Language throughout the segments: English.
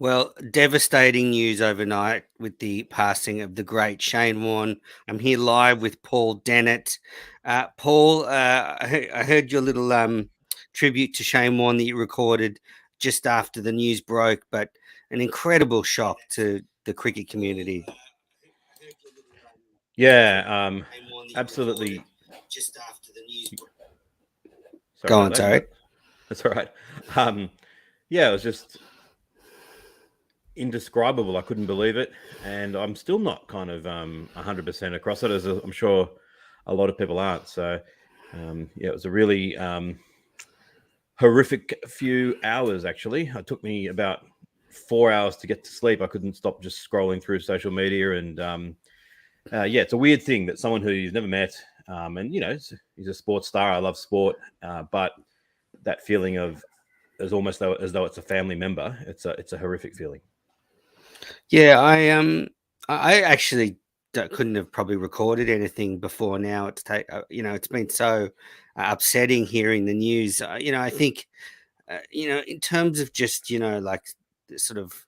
Well, devastating news overnight with the passing of the great Shane Warne. I'm here live with Paul Dennett. Paul, I heard your little tribute to Shane Warne that you recorded just after the news broke, but an incredible shock to the cricket community. Yeah, absolutely. Sorry Go about on, that. sorry. That's all right. Um, yeah, it was just indescribable. I couldn't believe it, and I'm still not kind of 100% across it, as I'm sure a lot of people aren't. So, yeah, it was a really horrific few hours. Actually, it took me about 4 hours to get to sleep. I couldn't stop just scrolling through social media, and yeah, it's a weird thing that someone who you've never met, and he's a sports star. I love sport, but that feeling of as though it's a family member. It's a horrific feeling. Yeah, I actually couldn't have probably recorded anything before now. It's been so upsetting hearing the news. I think in terms of just like the sort of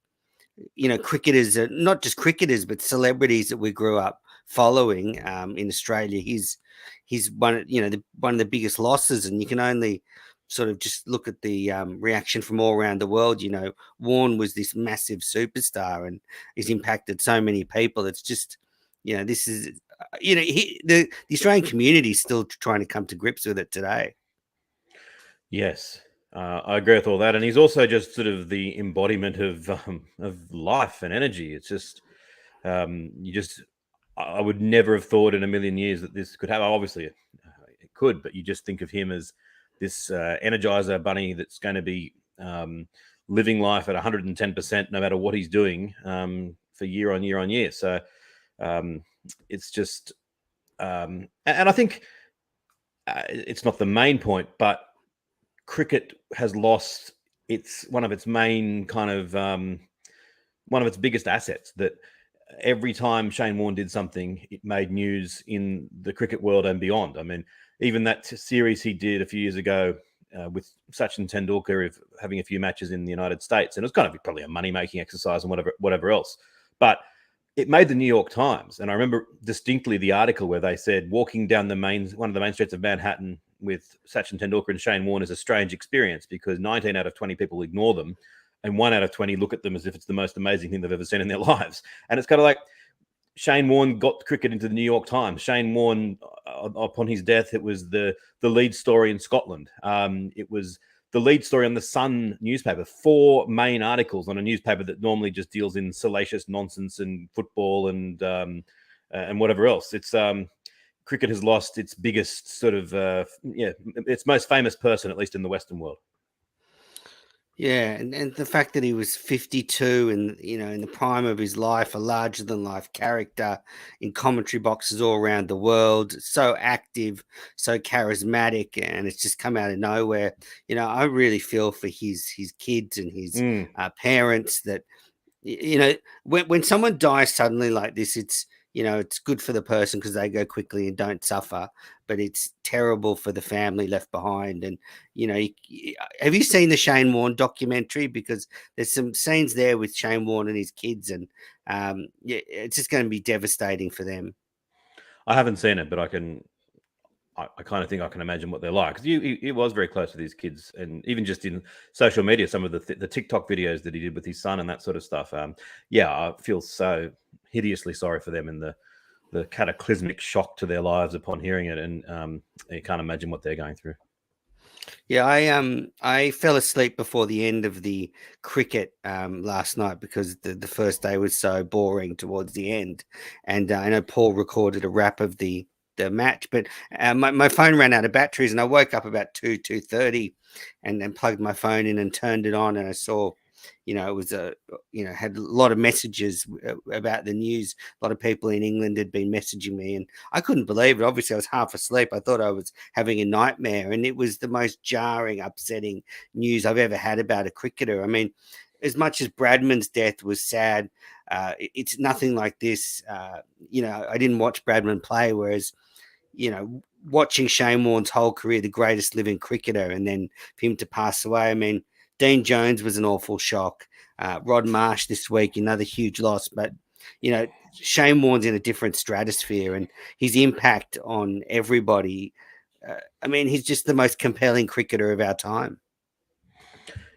cricketers, not just cricketers, but celebrities that we grew up following in Australia. He's one of the biggest losses, and you can only sort of just look at the reaction from all around the world. Warren was this massive superstar, and he's impacted so many people. It's just, this is, the Australian community is still trying to come to grips with it today. Yes, I agree with all that, and he's also just sort of the embodiment of life and energy. It's just you just I would never have thought in a million years that this could happen. Obviously, it could, but you just think of him as this energizer bunny that's going to be living life at 110% no matter what he's doing for year on year on year. So um, it's just, and I think it's not the main point, but cricket has lost its one of its main kind of one of its biggest assets. That every time Shane Warne did something, it made news in the cricket world and beyond. I mean, even that series he did a few years ago with Sachin Tendulkar of having a few matches in the United States, and it was kind of probably a money making exercise and whatever else, but it made the New York Times. And I remember distinctly the article where they said walking down one of the main streets of Manhattan with Sachin Tendulkar and Shane Warne is a strange experience because 19 out of 20 people ignore them and 1 out of 20 look at them as if it's the most amazing thing they've ever seen in their lives. And it's kind of like Shane Warne got cricket into the New York Times. Shane Warne, upon his death, it was the lead story in Scotland. It was the lead story on the Sun newspaper. 4 main articles on a newspaper that normally just deals in salacious nonsense and football and whatever else. It's cricket has lost its biggest sort of its most famous person, at least in the Western world. Yeah, and the fact that he was 52 and in the prime of his life, a larger than life character in commentary boxes all around the world, so active, so charismatic, and it's just come out of nowhere. I really feel for his kids and his parents that when someone dies suddenly like this, it's good for the person because they go quickly and don't suffer, but it's terrible for the family left behind. And have you seen the Shane Warne documentary? Because there's some scenes there with Shane Warne and his kids, and yeah, it's just going to be devastating for them. I haven't seen it, but I kind of think I can imagine what they're like because he was very close with his kids, and even just in social media, some of the TikTok videos that he did with his son and that sort of stuff. Yeah, I feel so hideously sorry for them and the cataclysmic shock to their lives upon hearing it, and you can't imagine what they're going through. Yeah, I fell asleep before the end of the cricket last night because the first day was so boring towards the end, and I know Paul recorded a wrap of the match, but my phone ran out of batteries, and I woke up about 2:30, and then plugged my phone in and turned it on, and I saw, it was had a lot of messages about the news. A lot of people in England had been messaging me, and I couldn't believe it. Obviously, I was half asleep. I thought I was having a nightmare, and it was the most jarring, upsetting news I've ever had about a cricketer. I mean, as much as Bradman's death was sad, it's nothing like this. I didn't watch Bradman play, whereas watching Shane Warne's whole career, the greatest living cricketer, and then for him to pass away. I mean, Dean Jones was an awful shock. Rod Marsh this week, another huge loss. But Shane Warne's in a different stratosphere, and his impact on everybody. He's just the most compelling cricketer of our time.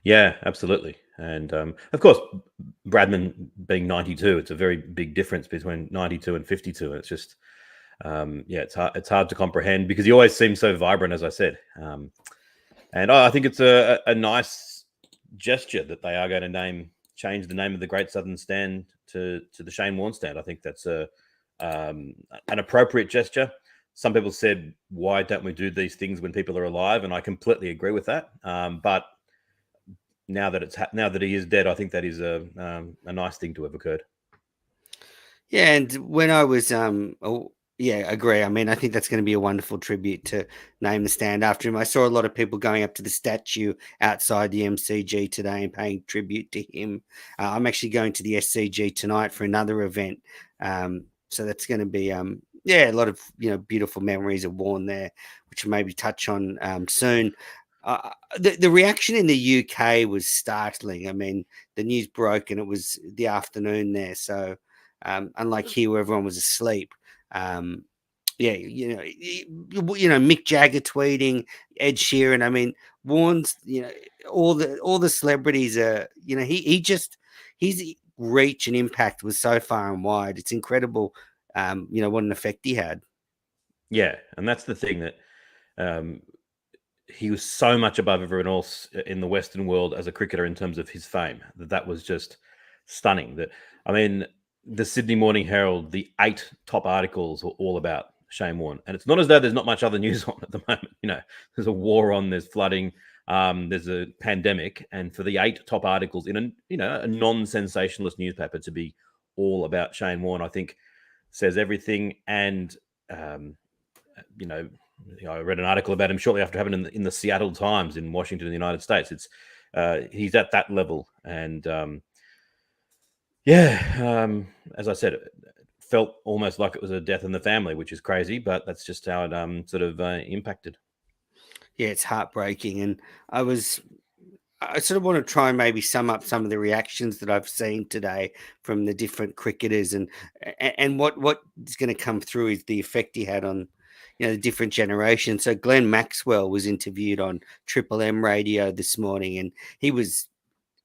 Yeah, absolutely. And of course, Bradman being 92, it's a very big difference between 92 and 52. And it's just, it's hard to comprehend because he always seems so vibrant, as I said. And I think it's a nice gesture that they are going to change the name of the Great Southern Stand to the Shane Warne Stand. I think that's an appropriate gesture. Some people said, why don't we do these things when people are alive? And I completely agree with that. But now that he is dead, I think that is a nice thing to have occurred. Yeah, and when I was yeah, agree. I think that's going to be a wonderful tribute to name the stand after him. I saw a lot of people going up to the statue outside the MCG today and paying tribute to him. I'm actually going to the SCG tonight for another event, so that's going to be a lot of beautiful memories of Warne there, which we'll maybe touch on soon. The reaction in the UK was startling. I mean, the news broke and it was the afternoon there, so. Unlike here where everyone was asleep. Mick Jagger tweeting, Ed Sheeran. Warren's, all the celebrities are, his reach and impact was so far and wide. It's incredible, what an effect he had. Yeah, and that's the thing that he was so much above everyone else in the Western world as a cricketer in terms of his fame. That was just stunning. The Sydney Morning Herald, the 8 top articles were all about Shane Warne. And it's not as though there's not much other news on at the moment. There's a war on, there's flooding, there's a pandemic. And for the 8 top articles in a non-sensationalist newspaper to be all about Shane Warne, I think says everything. And, I read an article about him shortly after having in the Seattle Times in Washington, in the United States. It's he's at that level. And, as I said, it felt almost like it was a death in the family, which is crazy, but that's just how it impacted. Yeah, it's heartbreaking. And I sort of want to try and maybe sum up some of the reactions that I've seen today from the different cricketers, and what is going to come through is the effect he had on the different generations. So Glenn Maxwell was interviewed on Triple M radio this morning, and he was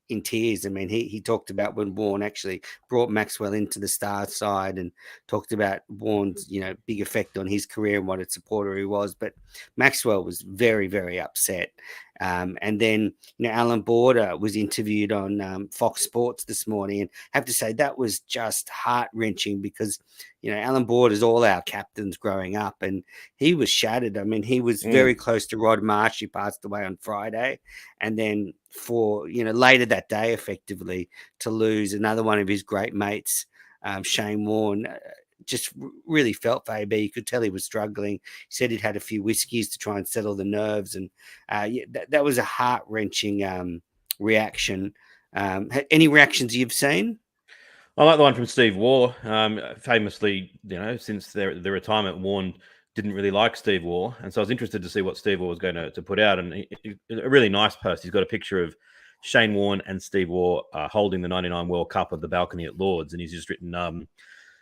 in tears. He talked about when Warne actually brought Maxwell into the star side and talked about Warne's, big effect on his career and what a supporter he was. But Maxwell was very, very upset. And then, Alan Border was interviewed on Fox Sports this morning, and I have to say that was just heart wrenching because, Alan Border is all our captains growing up, and he was shattered. He was very close to Rod Marsh, who passed away on Friday, and then for later that day, effectively to lose another one of his great mates, Shane Warne. Just really felt for AB. You could tell he was struggling. He said he'd had a few whiskeys to try and settle the nerves, and that was a heart wrenching reaction. Any reactions you've seen? I like the one from Steve Waugh. Famously, since their retirement, Warne didn't really like Steve Waugh, and so I was interested to see what Steve Waugh was going to put out. And a really nice post. He's got a picture of Shane Warne and Steve Waugh holding the '99 World Cup at the balcony at Lord's, and he's just written,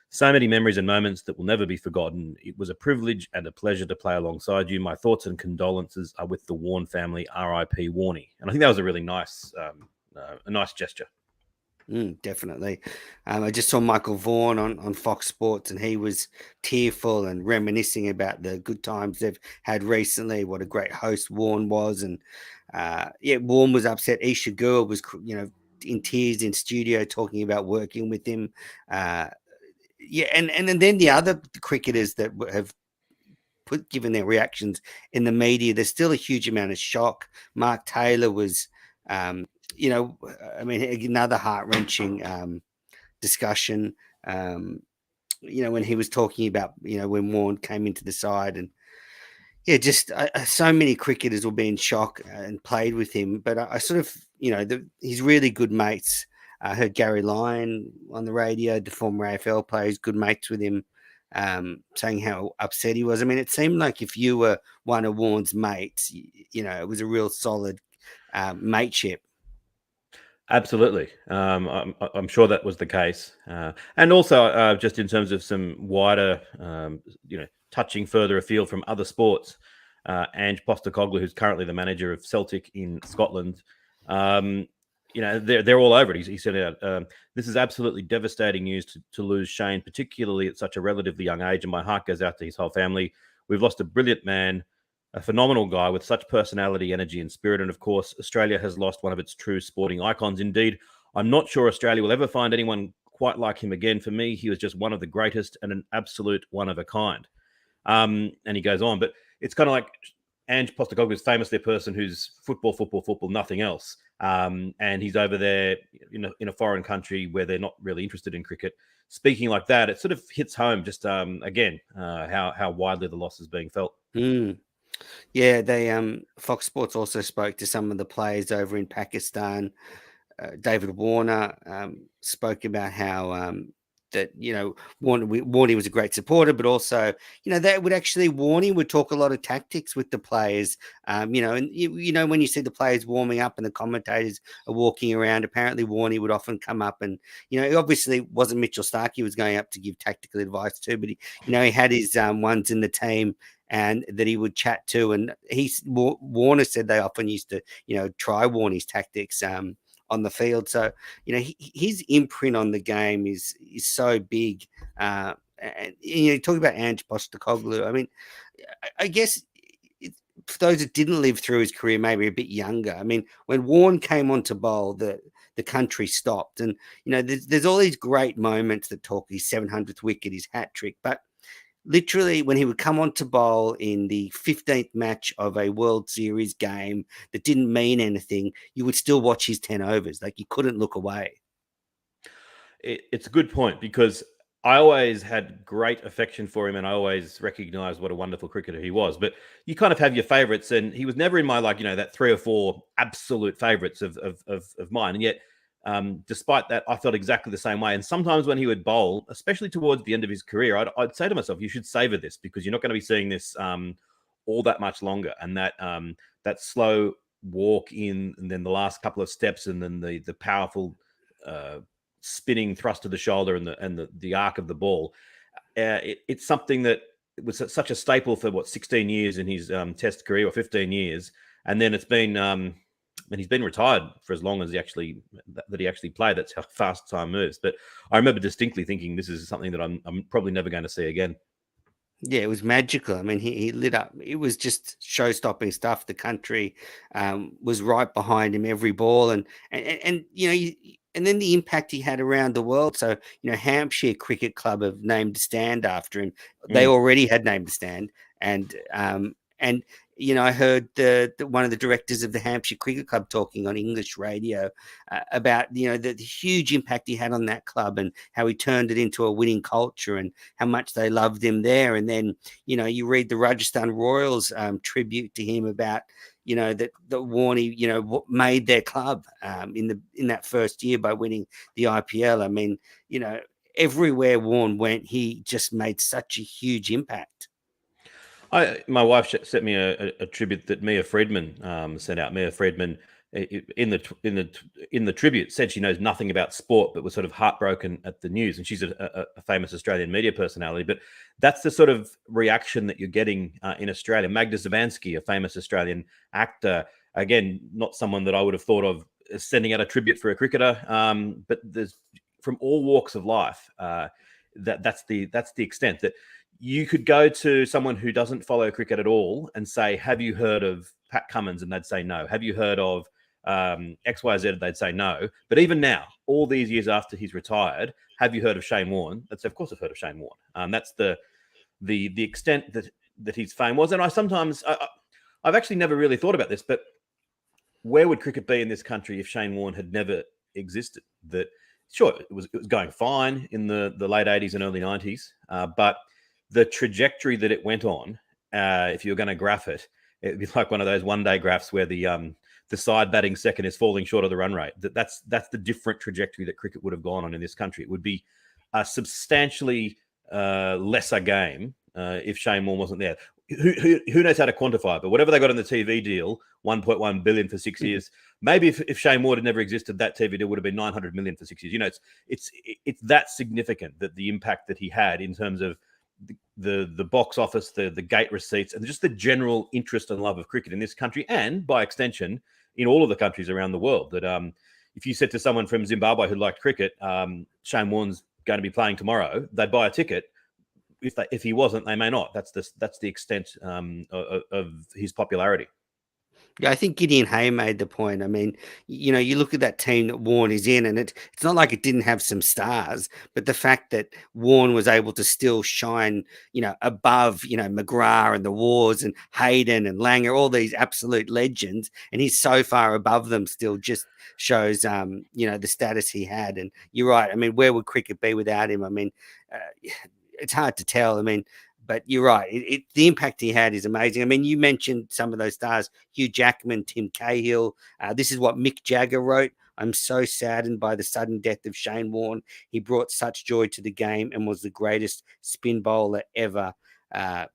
"So many memories and moments that will never be forgotten. It was a privilege and a pleasure to play alongside you. My thoughts and condolences are with the Warne family. R.I.P. Warnie." And I think that was a really nice, a nice gesture. Definitely. I just saw Michael Vaughan on Fox Sports, and he was tearful and reminiscing about the good times they've had recently, what a great host Warne was. And Warne was upset. Isha Girl was, in tears in studio talking about working with him. And then the other cricketers that have given their reactions in the media, there's still a huge amount of shock. Mark Taylor was another heart wrenching discussion. When he was talking about, when Warne came into the side, and just so many cricketers will be in shock and played with him. But I sort of, he's really good mates. I heard Gary Lyon on the radio, the former AFL player, who's good mates with him, saying how upset he was. It seemed like if you were one of Warne's mates, it was a real solid mateship. Absolutely. I'm sure that was the case. And also, just in terms of some wider, touching further afield from other sports, Ange Postecoglou, who's currently the manager of Celtic in Scotland, um, they're all over it. He said, "This is absolutely devastating news to lose Shane, particularly at such a relatively young age, and my heart goes out to his whole family. We've lost a brilliant man, a phenomenal guy with such personality, energy, and spirit. And of course, Australia has lost one of its true sporting icons. Indeed, I'm not sure Australia will ever find anyone quite like him again. For me, he was just one of the greatest and an absolute one of a kind." And he goes on, but it's kind of like Ange Postecoglou is famously a person who's football, football, football, nothing else. And he's over there in a foreign country where they're not really interested in cricket. Speaking like that, it sort of hits home just again how widely the loss is being felt. Mm. Yeah, Fox Sports also spoke to some of the players over in Pakistan. David Warner spoke about how that Warney was a great supporter, but also that would actually Warney would talk a lot of tactics with the players. And when you see the players warming up and the commentators are walking around, apparently Warney would often come up and it obviously wasn't Mitchell Stark he was going up to give tactical advice to, but he had his ones in the team and that he would chat to, and Warner said they often used to try Warney's tactics on the field. So, his imprint on the game is so big. And talking about Ange Postecoglou, I mean, I guess for those that didn't live through his career, maybe a bit younger. I mean, when Warne came on to bowl, the country stopped, and there's all these great moments that talk his 700th wicket, his hat trick, but literally when he would come on to bowl in the 15th match of a World Series game that didn't mean anything, you would still watch his 10 overs. Like, you couldn't look away. It's a good point, because I always had great affection for him and I always recognized what a wonderful cricketer he was. But you kind of have your favorites, and he was never in my, that 3 or 4 absolute favorites of mine. And yet, despite that, I felt exactly the same way. And sometimes when he would bowl, especially towards the end of his career, I'd say to myself, you should savor this, because you're not going to be seeing this all that much longer. And that slow walk in, and then the last couple of steps, and then the powerful spinning thrust of the shoulder, and the arc of the ball. It's something that was such a staple for 16 years in his Test career, or 15 years, and then it's been and he's been retired for as long as he actually played. That's how fast time moves. But I remember distinctly thinking, this is something that I'm probably never going to see again. Yeah, it was magical. I mean, he lit up. It was just show-stopping stuff. The country was right behind him every ball, and and then the impact he had around the world. So Hampshire Cricket Club have named a stand after him. They already had named a stand, and I heard one of the directors of the Hampshire Cricket Club talking on English radio about the huge impact he had on that club, and how he turned it into a winning culture, and how much they loved him there. And then you read the Rajasthan Royals tribute to him about that Warney made their club in that first year by winning the IPL. I mean, everywhere Warne went, he just made such a huge impact. My wife sent me a tribute that Mia Friedman sent out. Mia Friedman, in the tribute, said she knows nothing about sport, but was sort of heartbroken at the news. And she's a famous Australian media personality. But that's the sort of reaction that you're getting in Australia. Magda Savansky, a famous Australian actor, again, not someone that I would have thought of as sending out a tribute for a cricketer, but there's from all walks of life. That's the extent that you could go to someone who doesn't follow cricket at all and say, have you heard of Pat Cummins? And they'd say no. Have you heard of XYZ? They'd say no. But even now, all these years after he's retired, have you heard of Shane Warne? That's, of course, I've heard of Shane Warne. That's the extent that his fame was. And I've actually never really thought about this, but where would cricket be in this country if Shane Warne had never existed? That, sure, it was going fine in the late 80s and early 90s, but the trajectory that it went on, if you're going to graph it, it'd be like one of those one-day graphs where the side batting second is falling short of the run rate. That's the different trajectory that cricket would have gone on in this country. It would be a substantially lesser game if Shane Warne wasn't there. who knows how to quantify it, but whatever they got in the TV deal, 1.1 billion for 6 years. Maybe if Shane Warne had never existed, that TV deal would have been 900 million for 6 years. You know, it's that significant, that the impact that he had in terms of the box office, the gate receipts, and just the general interest and love of cricket in this country, and by extension in all of the countries around the world. That if you said to someone from Zimbabwe who liked cricket, Shane Warne's going to be playing tomorrow, they'd buy a ticket. If he wasn't, they may not. That's the extent of his popularity. Yeah, I think Gideon Hay made the point. I mean, you know, you look at that team that Warne is in, and it's not like it didn't have some stars, but the fact that Warne was able to still shine, you know, above, you know, McGrath and the Wars and Hayden and Langer, all these absolute legends, and he's so far above them still, just shows, you know, the status he had. And you're right. I mean, where would cricket be without him? I mean, it's hard to tell. I mean, but you're right. The impact he had is amazing. I mean, you mentioned some of those stars: Hugh Jackman, Tim Cahill. This is what Mick Jagger wrote. I'm so saddened by the sudden death of Shane Warne. He brought such joy to the game and was the greatest spin bowler ever. Yeah,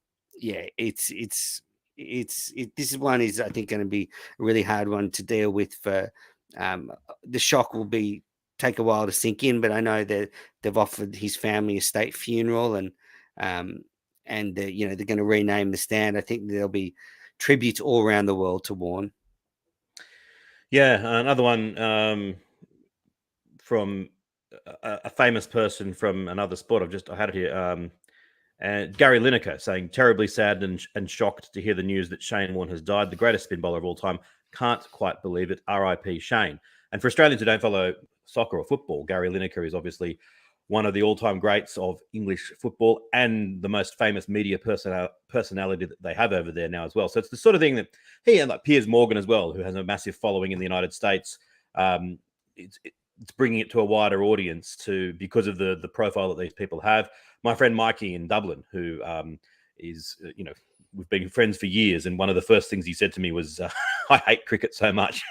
this one is, I think, going to be a really hard one to deal with. For the shock will take a while to sink in, but I know that they've offered his family a state funeral, and you know, they're going to rename the stand. I think there'll be tributes all around the world to Warne. Yeah, another one from a famous person from another sport. I had it here. And Gary Lineker saying, terribly sad and shocked to hear the news that Shane Warne has died, the greatest spin bowler of all time. Can't quite believe it. R.I.P. Shane. And for Australians who don't follow soccer or football, Gary Lineker is obviously one of the all-time greats of English football and the most famous media personality that they have over there now as well. So it's the sort of thing that he, and like Piers Morgan as well, who has a massive following in the United States, it's bringing it to a wider audience because of the profile that these people have. My friend Mikey in Dublin, who is, you know, we've been friends for years, and one of the first things he said to me was, I hate cricket so much.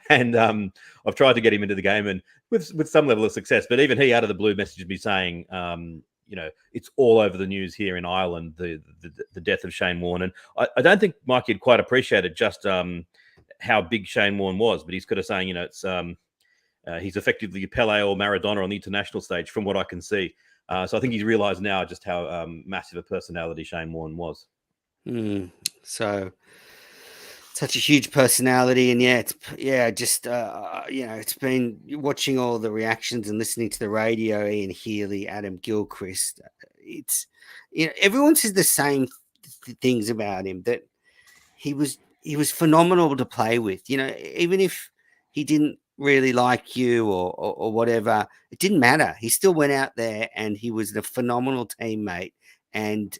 And I've tried to get him into the game, and with some level of success, but even he out of the blue messaged me saying, you know, it's all over the news here in Ireland, the death of Shane Warne. And I don't think Mikey had quite appreciated just how big Shane Warne was, but he's kind of saying, you know, it's he's effectively Pele or Maradona on the international stage from what I can see. So I think he's realised now just how massive a personality Shane Warne was. So such a huge personality, and just you know, it's been watching all the reactions and listening to the radio. Ian Healy, Adam Gilchrist. It's, you know, everyone says the same things about him, that he was phenomenal to play with. You know, even if he didn't really like you or whatever, it didn't matter. He still went out there and he was a phenomenal teammate, and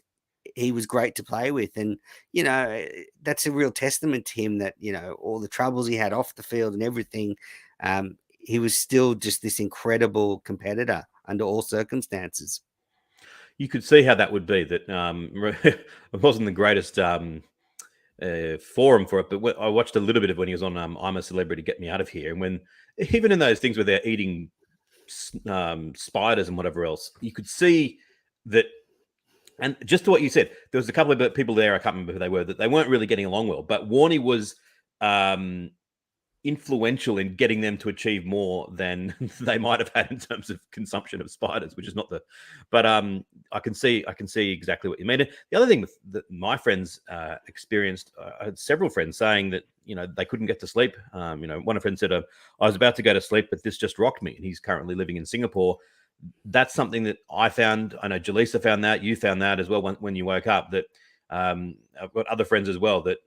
he was great to play with. And, you know, that's a real testament to him, that, you know, all the troubles he had off the field and everything, he was still just this incredible competitor under all circumstances. You could see how that would be, that it wasn't the greatest forum for it, but I watched a little bit of when he was on I'm a Celebrity, Get Me Out of Here, and when, even in those things where they're eating spiders and whatever else, you could see that. And just to what you said, there was a couple of people there, I can't remember who they were, that they weren't really getting along well, but Warnie was influential in getting them to achieve more than they might have had in terms of consumption of spiders, which is not but I can see exactly what you mean. The other thing that my friends experienced, I had several friends saying that, you know, they couldn't get to sleep. You know, one of friends said, I was about to go to sleep, but this just rocked me. And he's currently living in Singapore. That's something that I found. I know Jaleesa found that. You found that as well when you woke up. That I've got other friends as well that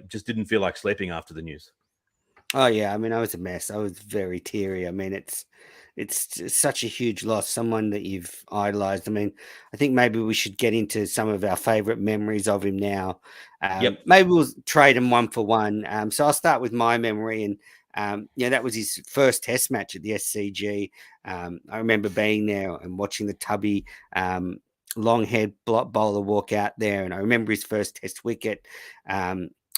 just didn't feel like sleeping after the news. Oh yeah, I mean, I was a mess. I was very teary. I mean, it's such a huge loss. Someone that you've idolized. I mean, I think maybe we should get into some of our favorite memories of him now. Yep. Maybe we'll trade him one for one. So I'll start with my memory, and that was his first Test match at the SCG. I remember being there and watching the tubby long head bowler walk out there, and I remember his first Test wicket.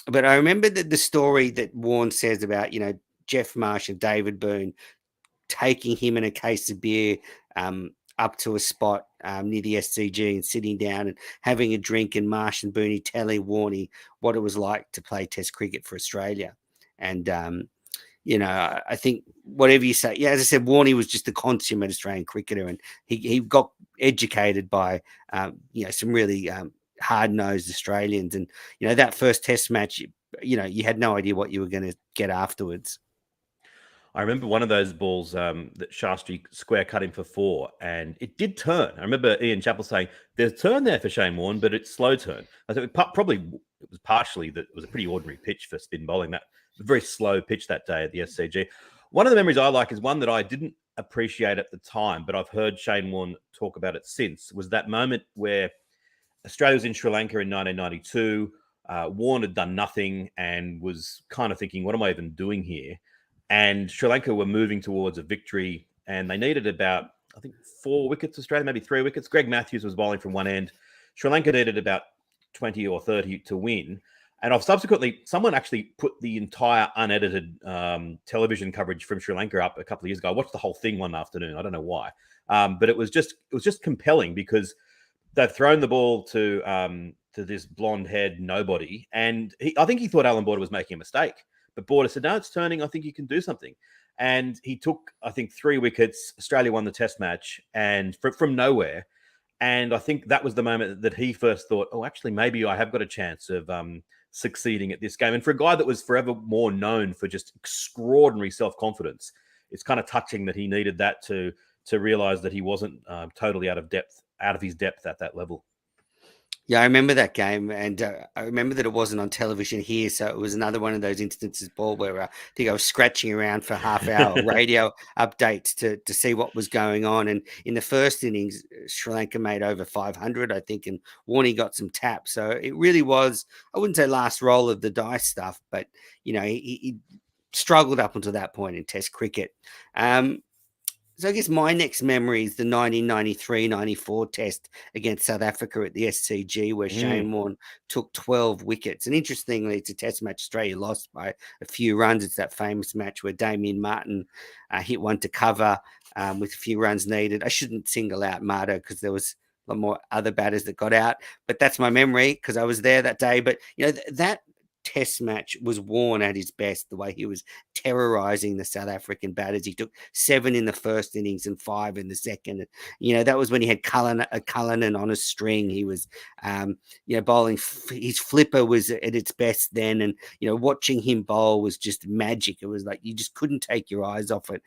But I remember the story that Warne says about, you know, Jeff Marsh and David Boone taking him in a case of beer up to a spot near the SCG and sitting down and having a drink, and Marsh and Booney telling Warney what it was like to play Test cricket for Australia. And I think whatever you say, as I said, Warney was just a consummate Australian cricketer, and he got educated by some really hard-nosed Australians. And that first Test match, you had no idea what you were going to get afterwards. I remember one of those balls that Shastri square cut him for 4, and it did turn. I remember Ian Chappell saying, "There's a turn there for Shane Warne, but it's slow turn." I think probably it was partially that it was a pretty ordinary pitch for spin bowling. That was a very slow pitch that day at the SCG. One of the memories I like is one that I didn't appreciate at the time, but I've heard Shane Warne talk about it since, was that moment where Australia was in Sri Lanka in 1992. Warne had done nothing and was kind of thinking, what am I even doing here? And Sri Lanka were moving towards a victory, and they needed about, I think, 4 wickets, Australia, maybe 3 wickets. Greg Matthews was bowling from one end. Sri Lanka needed about 20 or 30 to win. And I've subsequently, someone actually put the entire unedited television coverage from Sri Lanka up a couple of years ago. I watched the whole thing one afternoon. I don't know why. But it was just compelling, because they've thrown the ball to this blonde-haired nobody. And I think he thought Alan Border was making a mistake. But Border said, no, it's turning. I think you can do something. And he took, I think, 3 wickets. Australia won the Test match, and from nowhere. And I think that was the moment that he first thought, oh, actually, maybe I have got a chance of succeeding at this game. And for a guy that was forever more known for just extraordinary self-confidence, it's kind of touching that he needed that to realize that he wasn't totally out of his depth at that level. Yeah, I remember that game, and I remember that it wasn't on television here, so it was another one of those instances, Paul, where I think I was scratching around for half hour radio updates to see what was going on. And in the first innings, Sri Lanka made over 500, I think, and Warney got some taps. So it really was, I wouldn't say last roll of the dice stuff, but he struggled up until that point in Test cricket. So I guess my next memory is the 1993-94 Test against South Africa at the SCG, where Shane Warne took 12 wickets. And interestingly, it's a Test match Australia lost by a few runs. It's that famous match where Damien Martin hit one to cover with a few runs needed. I shouldn't single out Marto because there was a lot more other batters that got out, but that's my memory because I was there that day. But that Test match was Warne at his best, the way he was terrorizing the South African batters. He took 7 in the first innings and 5 in the second. That was when he had Cullinan on a string. He was, bowling. His flipper was at its best then, and watching him bowl was just magic. It was like you just couldn't take your eyes off it.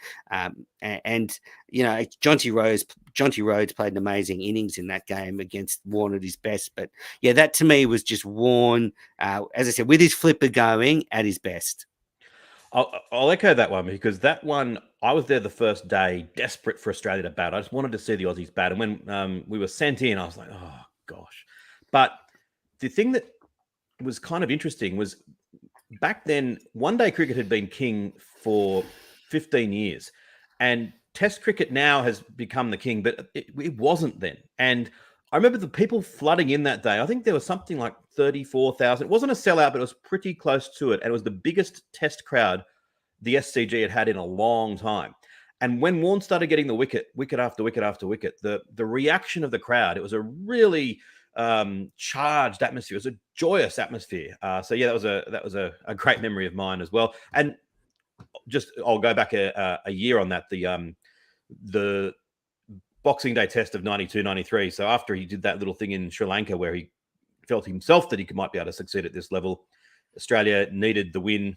Jonty Rhodes played an amazing innings in that game against Warne at his best. But yeah, that to me was just Warne, as I said, with his flipper going at his best. I'll echo that one, because that one, I was there the first day, desperate for Australia to bat. I just wanted to see the Aussies bat. And when we were sent in, I was like, oh, gosh. But the thing that was kind of interesting was back then, one-day cricket had been king for 15 years. And Test cricket now has become the king, but it wasn't then. And I remember the people flooding in that day. I think there was something like 34,000. It wasn't a sellout, but it was pretty close to it. And it was the biggest Test crowd the SCG had in a long time. And when Warne started getting the wicket after wicket after wicket, the reaction of the crowd, it was a really charged atmosphere. It was a joyous atmosphere. So yeah, that was a great memory of mine as well. And just I'll go back a year on that. The Boxing Day Test of 92-93. So after he did that little thing in Sri Lanka where he felt himself that he might be able to succeed at this level, Australia needed the win.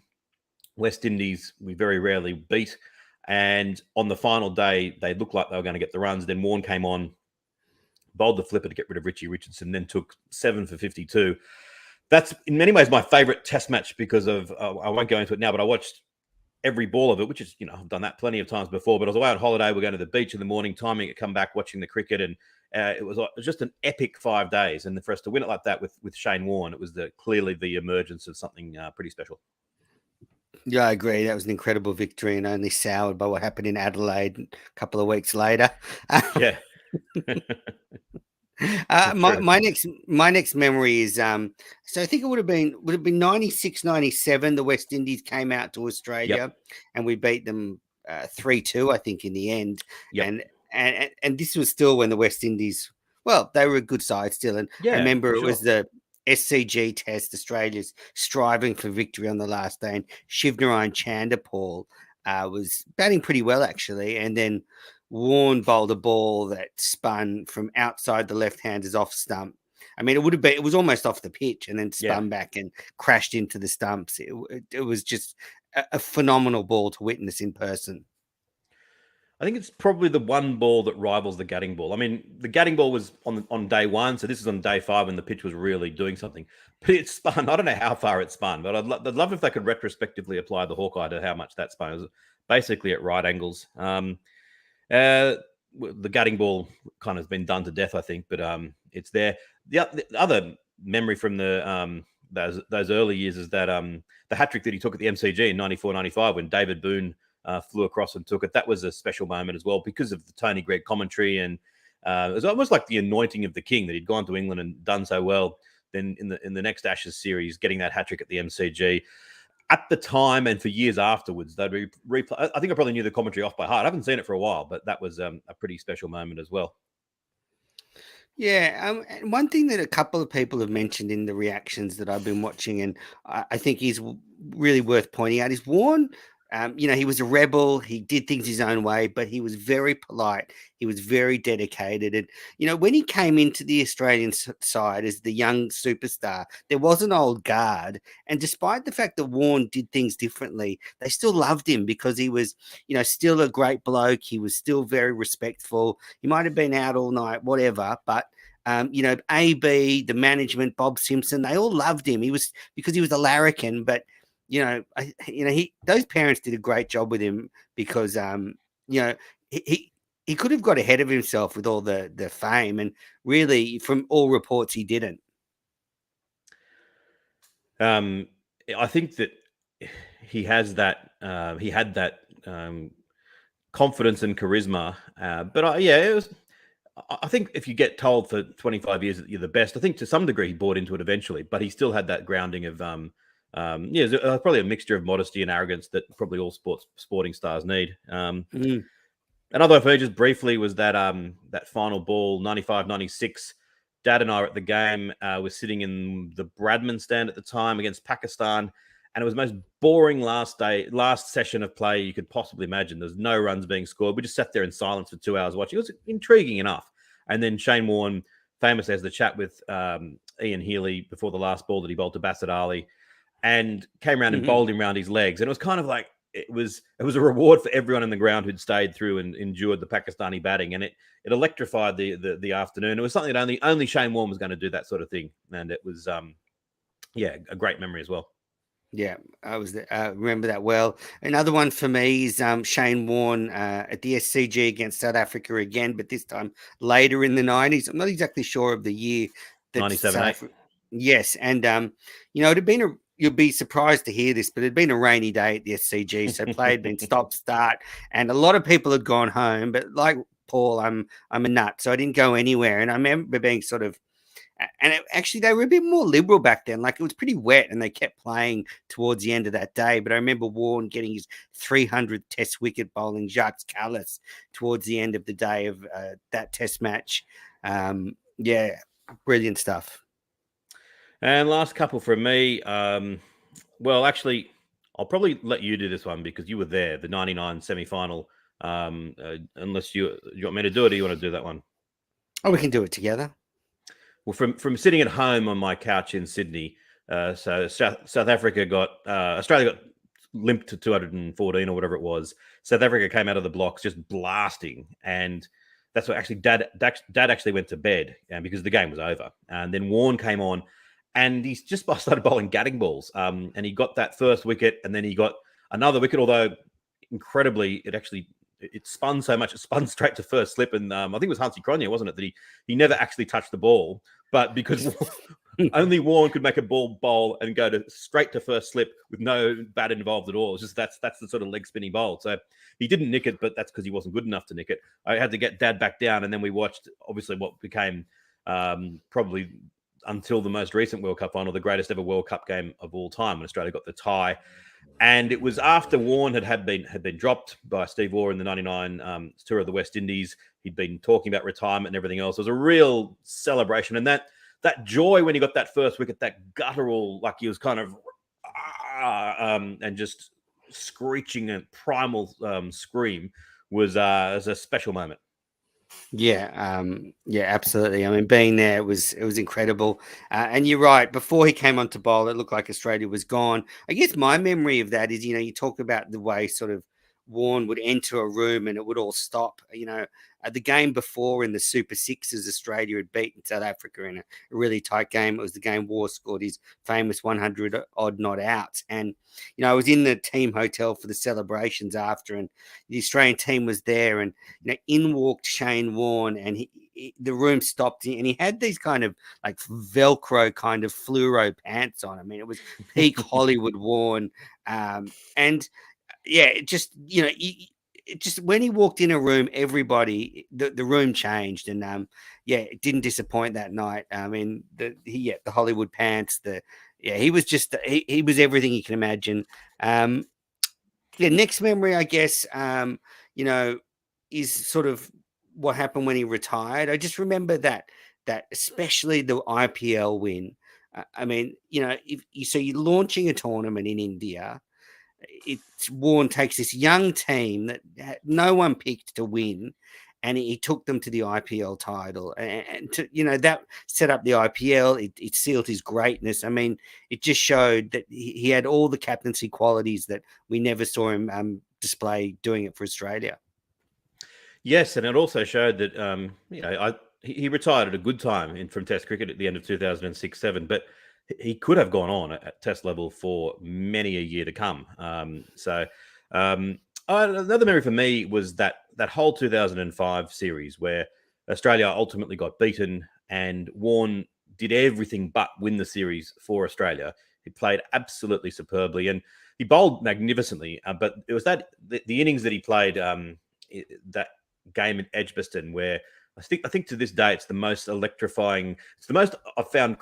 West Indies, we very rarely beat. And on the final day, they looked like they were going to get the runs. Then Warne came on, bowled the flipper to get rid of Richie Richardson, then took 7 for 52. That's in many ways my favorite Test match because of, I won't go into it now, but I watched every ball of it, which is, I've done that plenty of times before, but I was away on holiday. We're going to the beach in the morning, timing it, come back, watching the cricket. And it was just an epic 5 days. And for us to win it like that with Shane Warne, it was clearly the emergence of something pretty special. Yeah, I agree. That was an incredible victory and only soured by what happened in Adelaide a couple of weeks later. Yeah. My next memory is so I think it would have been 96-97. The West Indies came out to Australia and we beat them 3-2, I think, in the end. Yep. And and this was still when the West Indies, well, they were a good side still. And I Yeah, remember for it was sure. the SCG Test, Australia's striving for victory on the last day, and Shivnarine Chanderpaul was batting pretty well actually, and then Warne bowled a ball that spun from outside the left-handers off stump. I mean, it was almost off the pitch, and then Yeah. spun back and crashed into the stumps. It was just a phenomenal ball to witness in person. I think it's probably the one ball that rivals the Gatting ball. I mean, the Gatting ball was on day one, so this is on day 5 when the pitch was really doing something. But it spun. I don't know how far it spun, but I'd love if they could retrospectively apply the Hawkeye to how much that spun. It was basically at right angles. The Gatting ball kind of has been done to death, I think, but it's there. The other memory from those early years is that the hat trick that he took at the MCG in 94-95 when David Boone flew across and took it. That was a special moment as well because of the Tony Gregg commentary, and it was almost like the anointing of the king that he'd gone to England and done so well. Then in the next Ashes series, getting that hat trick at the MCG. At the time and for years afterwards, they'd replay. I think I probably knew the commentary off by heart. I haven't seen it for a while, but that was a pretty special moment as well. Yeah, and one thing that a couple of people have mentioned in the reactions that I've been watching, and I think is really worth pointing out, is Warne. He was a rebel. He did things his own way, but he was very polite. He was very dedicated, and when he came into the Australian side as the young superstar, there was an old guard, and despite the fact that Warne did things differently, they still loved him because he was, still a great bloke. He was still very respectful. He might have been out all night, whatever, but AB, the management, Bob Simpson, they all loved him. He was because he was a larrikin, but those parents did a great job with him because he could have got ahead of himself with all the fame, and really, from all reports, he didn't. I think that he has that. He had that confidence and charisma, but it was. I think if you get told for 25 years that you're the best, I think to some degree he bought into it eventually, but he still had that grounding of, probably a mixture of modesty and arrogance that probably all sporting stars need. Another for me, just briefly, was that final ball, 95-96. Dad and I were at the game. We're sitting in the Bradman stand at the time against Pakistan, and it was the most boring last session of play you could possibly imagine. There's no runs being scored. We just sat there in silence for 2 hours watching. It was intriguing enough. And then Shane Warne famously has the chat with Ian Healy before the last ball that he bowled to Bassett Ali, and came around and bowled him around his legs. And it was kind of like it was a reward for everyone in the ground who'd stayed through and endured the Pakistani batting, and it electrified the afternoon. It was something that only Shane Warne was going to do, that sort of thing, and it was a great memory as well. Yeah, I remember that well. Another one for me is Shane Warne at the SCG against South Africa again, but this time later in the 90s. I'm not exactly sure of the year that 97-8. Yes, and it had been you'll be surprised to hear this, but it had been a rainy day at the SCG, so play had been stop start, and a lot of people had gone home. But like Paul, I'm a nut, so I didn't go anywhere, and I remember being sort of. And actually, they were a bit more liberal back then. Like, it was pretty wet, and they kept playing towards the end of that day. But I remember Warne getting his 300th Test wicket bowling Jacques Kallis towards the end of the day of that Test match. Brilliant stuff. And last couple from me. Actually, I'll probably let you do this one because you were there, the 99 semi-final. Unless you want me to do it, or you want to do that one? Oh, we can do it together. Well, from sitting at home on my couch in Sydney, so South Africa Australia got limped to 214 or whatever it was. South Africa came out of the blocks just blasting, and that's what actually Dad actually went to bed because the game was over. And then Warne came on, and he just started bowling Gatting balls, and he got that first wicket, and then he got another wicket. Although incredibly, it spun so much, it spun straight to first slip, and I think it was Hansi Cronje, wasn't it, that he never actually touched the ball. But because only Warne could make a ball bowl and go straight to first slip with no bat involved at all. It's just that's the sort of leg spinning bowl. So he didn't nick it, but that's because he wasn't good enough to nick it. I had to get Dad back down, and then we watched obviously what became probably until the most recent World Cup final, the greatest ever World Cup game of all time when Australia got the tie. And it was after Warne had been dropped by Steve Waugh in the '99 tour of the West Indies. He'd been talking about retirement and everything else. It was a real celebration, and that joy when he got that first wicket, that guttural, like he was kind of and just screeching and primal scream was a special moment. Yeah, absolutely. I mean, being there, it was incredible. And you're right. Before he came onto bowl, it looked like Australia was gone. I guess my memory of that is, you talk about the way sort of Warren would enter a room and it would all stop. The game before in the Super Sixes, Australia had beaten South Africa in a really tight game. It was the game Waugh scored his famous 100 odd not outs, and I was in the team hotel for the celebrations after, and the Australian team was there, and in walked Shane Warne, and the room stopped, and he had these kind of like Velcro kind of fluoro pants on. I mean, it was peak Hollywood Warne, and yeah, it just it just when he walked in a room, everybody the room changed, and yeah, it didn't disappoint that night. I mean, the Hollywood pants, he was just he was everything you can imagine. Yeah, next memory, I guess, you know, is sort of what happened when he retired. I just remember that especially the IPL win. I mean, if you're launching a tournament in India, it's Warren takes this young team that no one picked to win, and he took them to the IPL title, and that set up the IPL. It sealed his greatness. I mean, it just showed that he had all the captaincy qualities that we never saw him display doing it for Australia. Yes, and it also showed that he retired at a good time from Test cricket at the end of 2006-7, but he could have gone on at Test level for many a year to come. Another memory for me was that whole 2005 series where Australia ultimately got beaten, and Warne did everything but win the series for Australia. He played absolutely superbly, and he bowled magnificently. But it was the innings that he played that game in Edgbaston where I think to this day it's the most electrifying. It's the most I've found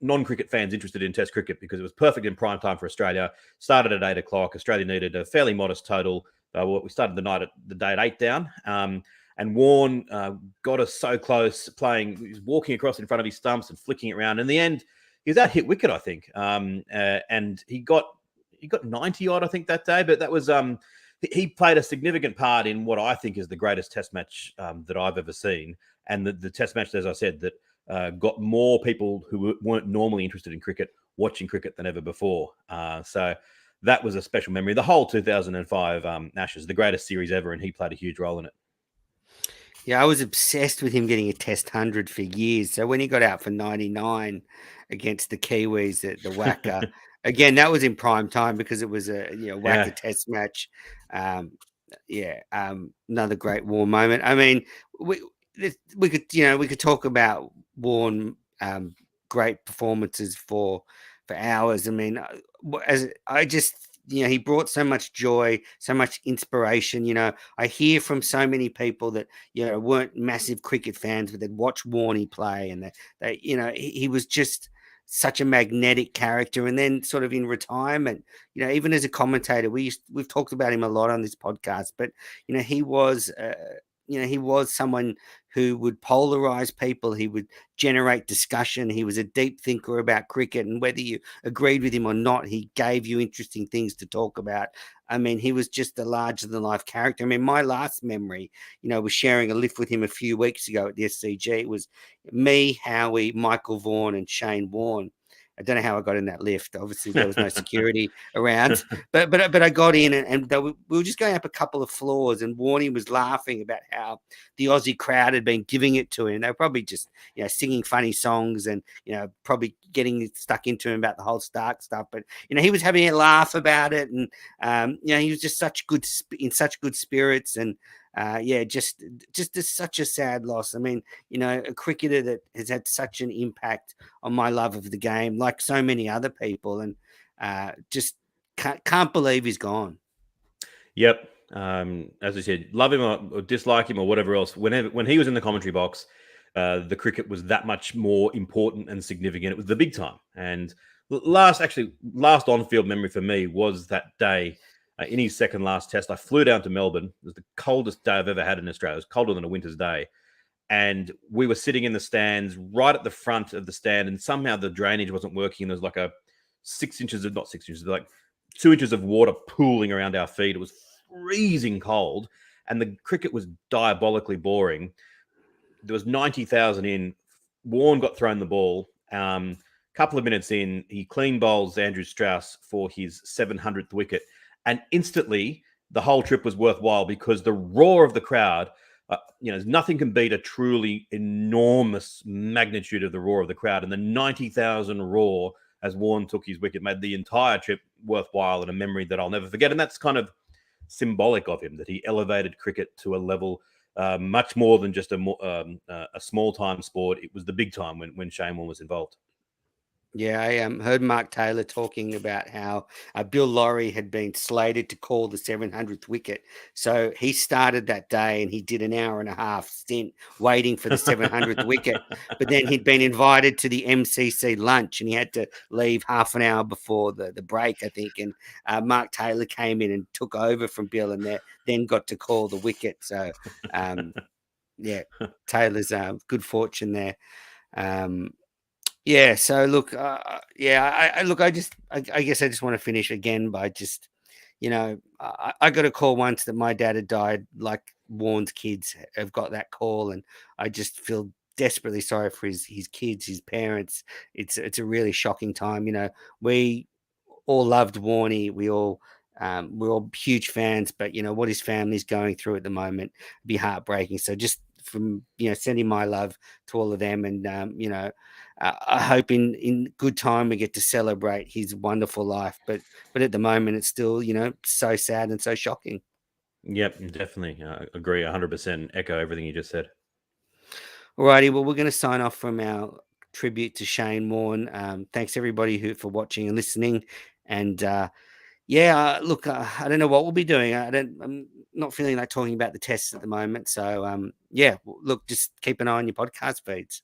non-cricket fans interested in Test cricket, because it was perfect in prime time for Australia. Started at 8 o'clock. Australia needed a fairly modest total. We started the day at 8 down. And Warne got us so close playing. He was walking across in front of his stumps and flicking it around. In the end, he was out hit wicket, I think. And he got 90 odd, I think, that day. But that was he played a significant part in what I think is the greatest Test match that I've ever seen, and the Test match, as I said, that got more people who weren't normally interested in cricket watching cricket than ever before. So that was a special memory. The whole 2005 Ashes, the greatest series ever, and he played a huge role in it. Yeah, I was obsessed with him getting a Test 100 for years. So when he got out for 99 against the Kiwis at the Wacker, again, that was in prime time because it was a Wacker Test match. Another great war moment. I mean, we could talk about Warne great performances for hours. I mean, he brought so much joy, so much inspiration. I hear from so many people that weren't massive cricket fans, but they'd watch Warne play, and he was just such a magnetic character. And then sort of in retirement, even as a commentator, we've talked about him a lot on this podcast, but he was he was someone who would polarize people. He would generate discussion. He was a deep thinker about cricket, and whether you agreed with him or not, he gave you interesting things to talk about. I mean, he was just a larger than life character. I mean, my last memory, was sharing a lift with him a few weeks ago at the SCG. It was me, Howie, Michael Vaughan, and Shane Warne. I don't know how I got in that lift. Obviously, there was no security around, but I got in, and we were just going up a couple of floors, and Warnie was laughing about how the Aussie crowd had been giving it to him. They were probably just singing funny songs, and probably getting stuck into him about the whole Stark stuff. But he was having a laugh about it, and he was just in such good spirits, and just such a sad loss. I mean, a cricketer that has had such an impact on my love of the game, like so many other people, and just can't believe he's gone. Yep. As I said, love him or dislike him or whatever else. When he was in the commentary box, the cricket was that much more important and significant. It was the big time, and last on-field memory for me was that day in his second last test. I flew down to Melbourne. It was the coldest day I've ever had in Australia. It was colder than a winter's day. And we were sitting in the stands right at the front of the stand, and somehow the drainage wasn't working. There was like a 6 inches of, not 6 inches, like 2 inches of water pooling around our feet. It was freezing cold, and the cricket was diabolically boring. There was 90,000 in. Warne got thrown the ball. Couple of minutes in, he clean bowls Andrew Strauss for his 700th wicket, and instantly the whole trip was worthwhile because the roar of the crowd, nothing can beat a truly enormous magnitude of the roar of the crowd, and the 90,000 roar as Warne took his wicket made the entire trip worthwhile and a memory that I'll never forget. And that's kind of symbolic of him, that he elevated cricket to a level much more than just a small time sport. It was the big time when Shane Warne was involved. Yeah, I heard Mark Taylor talking about how Bill Lawry had been slated to call the 700th wicket. So he started that day and he did an hour and a half stint waiting for the 700th wicket. But then he'd been invited to the MCC lunch and he had to leave half an hour before the break, I think. And Mark Taylor came in and took over from Bill and then got to call the wicket. So, yeah, Taylor's good fortune there. Yeah. So look, I guess I just want to finish again by just, I got a call once that my dad had died, like Warren's kids have got that call, and I just feel desperately sorry for his kids, his parents. It's a really shocking time. We all loved Warney. We're all huge fans, but what his family's going through at the moment be heartbreaking. So just from sending my love to all of them, and I hope in good time we get to celebrate his wonderful life. But at the moment, it's still so sad and so shocking. Yep, definitely agree 100%. Echo everything you just said. Alrighty, well, we're going to sign off from our tribute to Shane Warne. Thanks everybody for watching and listening. And look, I don't know what we'll be doing. I'm not feeling like talking about the tests at the moment. So look, just keep an eye on your podcast feeds.